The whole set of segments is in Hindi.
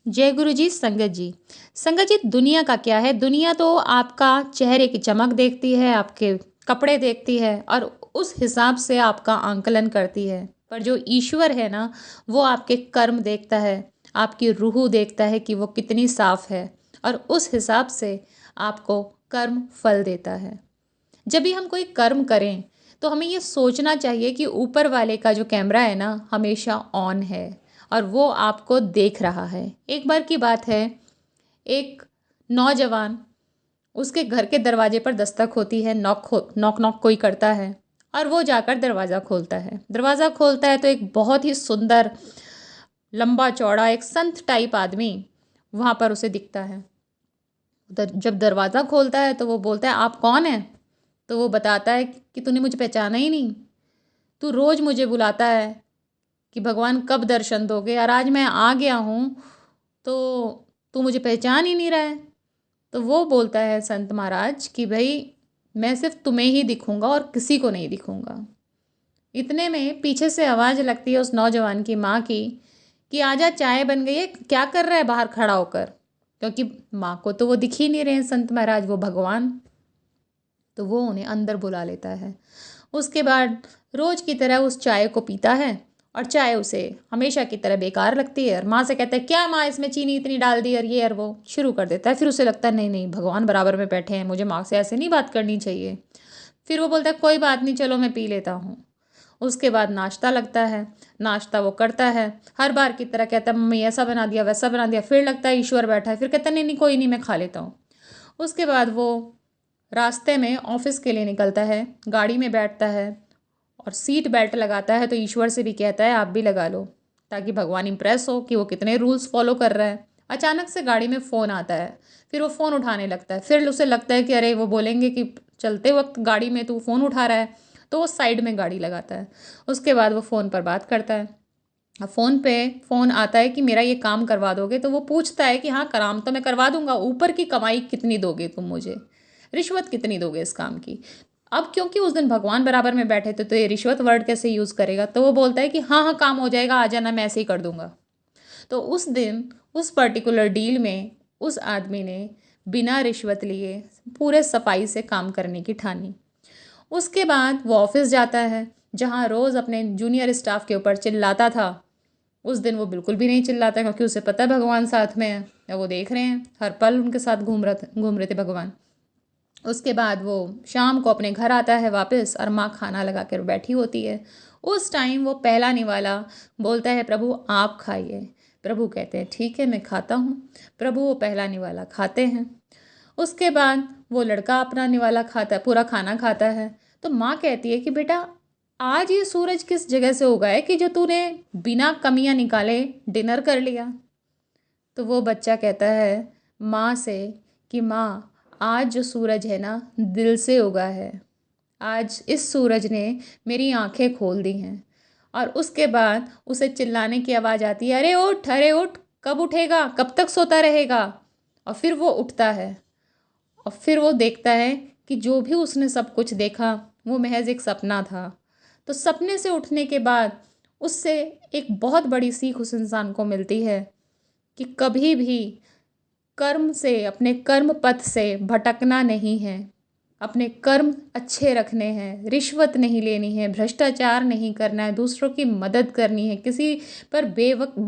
जय गुरु जी। संगत जी, संगत जी, दुनिया का क्या है? दुनिया तो आपका चेहरे की चमक देखती है, आपके कपड़े देखती है और उस हिसाब से आपका आंकलन करती है। पर जो ईश्वर है ना, वो आपके कर्म देखता है, आपकी रूह देखता है कि वो कितनी साफ है और उस हिसाब से आपको कर्म फल देता है। जब भी हम कोई कर्म करें तो हमें ये सोचना चाहिए कि ऊपर वाले का जो कैमरा है ना, हमेशा ऑन है और वो आपको देख रहा है। एक बार की बात है, एक नौजवान, उसके घर के दरवाजे पर दस्तक होती है, नॉक नॉक कोई करता है और वो जाकर दरवाज़ा खोलता है। दरवाज़ा खोलता है तो एक बहुत ही सुंदर, लंबा चौड़ा, एक संत टाइप आदमी वहाँ पर उसे दिखता है। जब दरवाज़ा खोलता है तो वो बोलता है, आप कौन हैं? तो वो बताता है कि तूने मुझे पहचाना ही नहीं। तू रोज़ मुझे बुलाता है कि भगवान कब दर्शन दोगे, और आज मैं आ गया हूँ तो तू मुझे पहचान ही नहीं रहा है। तो वो बोलता है संत महाराज कि भाई, मैं सिर्फ तुम्हें ही दिखूंगा और किसी को नहीं दिखूंगा। इतने में पीछे से आवाज़ लगती है उस नौजवान की माँ की कि आजा, चाय बन गई है, क्या कर रहा है बाहर खड़ा होकर? क्योंकि माँ को तो वो दिख ही नहीं रहे हैं संत महाराज, वो भगवान। तो वो उन्हें अंदर बुला लेता है। उसके बाद रोज़ की तरह उस चाय को पीता है और चाय उसे हमेशा की तरह बेकार लगती है और माँ से कहता है, क्या माँ, इसमें चीनी इतनी डाल दी, और ये और वो शुरू कर देता है। फिर उसे लगता है नहीं नहीं, भगवान बराबर में बैठे हैं, मुझे माँ से ऐसे नहीं बात करनी चाहिए। फिर वो बोलता है, कोई बात नहीं, चलो मैं पी लेता हूँ। उसके बाद नाश्ता लगता है। नाश्ता वो करता है, हर बार की तरह कहता है, मम्मी ऐसा बना दिया, वैसा बना दिया। फिर लगता है ईश्वर बैठा है, फिर कहता है नहीं नहीं, कोई नहीं, मैं खा लेता हूँ। उसके बाद वो रास्ते में ऑफिस के लिए निकलता है, गाड़ी में बैठता है और सीट बेल्ट लगाता है तो ईश्वर से भी कहता है, आप भी लगा लो, ताकि भगवान इम्प्रेस हो कि वो कितने रूल्स फॉलो कर रहा है। अचानक से गाड़ी में फ़ोन आता है, फिर वो फ़ोन उठाने लगता है। फिर उसे लगता है कि अरे, वो बोलेंगे कि चलते वक्त गाड़ी में तू फ़ोन उठा रहा है, तो वो साइड में गाड़ी लगाता है। उसके बाद वो फ़ोन पर बात करता है। अब फ़ोन पे फ़ोन आता है कि मेरा ये काम करवा दोगे? तो वो पूछता है कि हाँ, काम तो मैं करवा दूंगा, ऊपर की कमाई कितनी दोगे तुम मुझे, रिश्वत कितनी दोगे इस काम की? अब क्योंकि उस दिन भगवान बराबर में बैठे थे तो ये रिश्वत वर्ड कैसे यूज़ करेगा? तो वो बोलता है कि हाँ हाँ, काम हो जाएगा, आ जाना, मैं ऐसे ही कर दूंगा। तो उस दिन उस पर्टिकुलर डील में उस आदमी ने बिना रिश्वत लिए पूरे सफाई से काम करने की ठानी। उसके बाद वो ऑफिस जाता है, जहाँ रोज़ अपने जूनियर स्टाफ के ऊपर चिल्लाता था। उस दिन वो बिल्कुल भी नहीं चिल्लाता, क्योंकि उसे पता है भगवान साथ में है या वो देख रहे हैं, हर पल उनके साथ घूम रहे थे भगवान। उसके बाद वो शाम को अपने घर आता है वापस, और माँ खाना लगा कर बैठी होती है। उस टाइम वो पहला निवाला बोलता है, प्रभु आप खाइए। प्रभु कहते हैं, ठीक है, मैं खाता हूँ। प्रभु वो पहला निवाला खाते हैं। उसके बाद वो लड़का अपना निवाला खाता है, पूरा खाना खाता है। तो माँ कहती है कि बेटा, आज ये सूरज किस जगह से उगा है कि जो तूने बिना कमियां निकाले डिनर कर लिया? तो वो बच्चा कहता है माँ से कि माँ, आज जो सूरज है ना, दिल से उगा है। आज इस सूरज ने मेरी आंखें खोल दी हैं। और उसके बाद उसे चिल्लाने की आवाज़ आती है, अरे उठ, अरे उठ, कब उठेगा, कब तक सोता रहेगा? और फिर वो उठता है और फिर वो देखता है कि जो भी उसने सब कुछ देखा वो महज एक सपना था। तो सपने से उठने के बाद उससे एक बहुत बड़ी सीख उस इंसान को मिलती है कि कभी भी कर्म से, अपने कर्म पथ से भटकना नहीं है। अपने कर्म अच्छे रखने हैं, रिश्वत नहीं लेनी है, भ्रष्टाचार नहीं करना है, दूसरों की मदद करनी है, किसी पर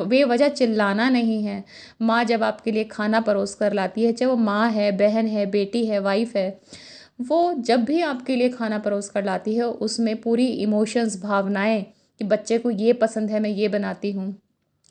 बेवजह चिल्लाना नहीं है। माँ जब आपके लिए खाना परोस कर लाती है, चाहे वो माँ है, बहन है, बेटी है, वाइफ है, वो जब भी आपके लिए खाना परोस कर लाती है उसमें पूरी इमोशंस, भावनाएं, कि बच्चे को ये पसंद है, मैं ये बनाती हूँ,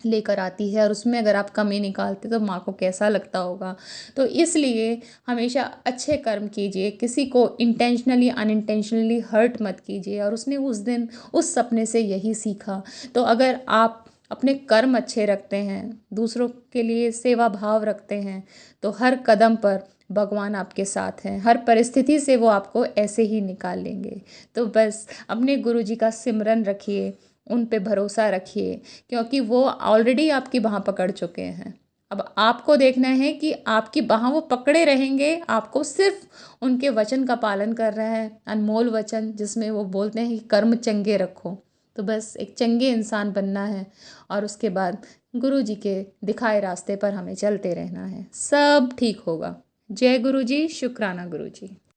लेकर आती है, और उसमें अगर आप कमी निकालते तो माँ को कैसा लगता होगा। तो इसलिए हमेशा अच्छे कर्म कीजिए, किसी को इंटेंशनली अनइंटेंशनली हर्ट मत कीजिए। और उसने उस दिन उस सपने से यही सीखा। तो अगर आप अपने कर्म अच्छे रखते हैं, दूसरों के लिए सेवा भाव रखते हैं, तो हर कदम पर भगवान आपके साथ हैं, हर परिस्थिति से वो आपको ऐसे ही निकाल लेंगे। तो बस अपने गुरु जी का सिमरन रखिए, उन पे भरोसा रखिए, क्योंकि वो ऑलरेडी आपकी बाँह पकड़ चुके हैं। अब आपको देखना है कि आपकी बाँह वो पकड़े रहेंगे, आपको सिर्फ उनके वचन का पालन कर रहा है, अनमोल वचन जिसमें वो बोलते हैं कि कर्म चंगे रखो। तो बस एक चंगे इंसान बनना है और उसके बाद गुरु जी के दिखाए रास्ते पर हमें चलते रहना है, सब ठीक होगा। जय गुरु जी, शुक्राना गुरु जी।